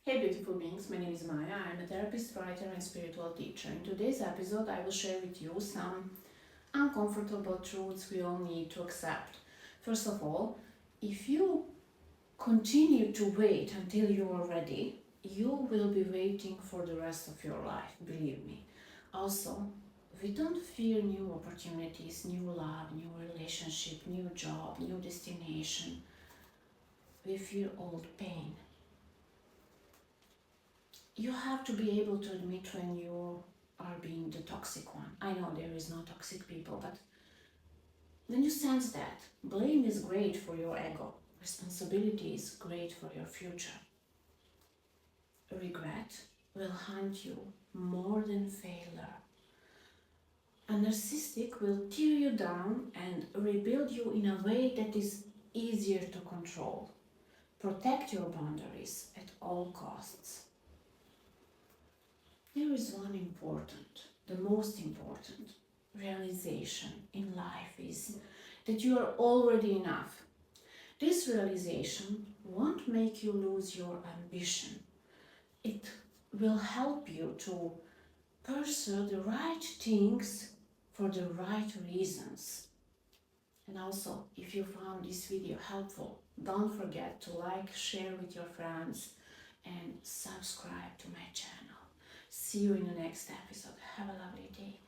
Hey beautiful beings, my name is Maja. I'm a therapist, writer and spiritual teacher. In today's episode I will share with you some uncomfortable truths we all need to accept. First of all, if you continue to wait until you are ready, you will be waiting for the rest of your life, believe me. Also, we don't fear new opportunities, new love, new relationship, new job, new destination. We fear old pain. You have to be able to admit when you are being the toxic one. I know there is no toxic people, but when you sense that, blame is great for your ego, responsibility is great for your future. Regret will haunt you more than failure. A narcissistic will tear you down and rebuild you in a way that is easier to control. Protect your boundaries at all costs. There is one important, the most important realization in life is that you are already enough. This realization won't make you lose your ambition. It will help you to pursue the right things for the right reasons. And also, if you found this video helpful, don't forget to like, share with your friends, and subscribe to my channel. See you in the next episode. Have a lovely day.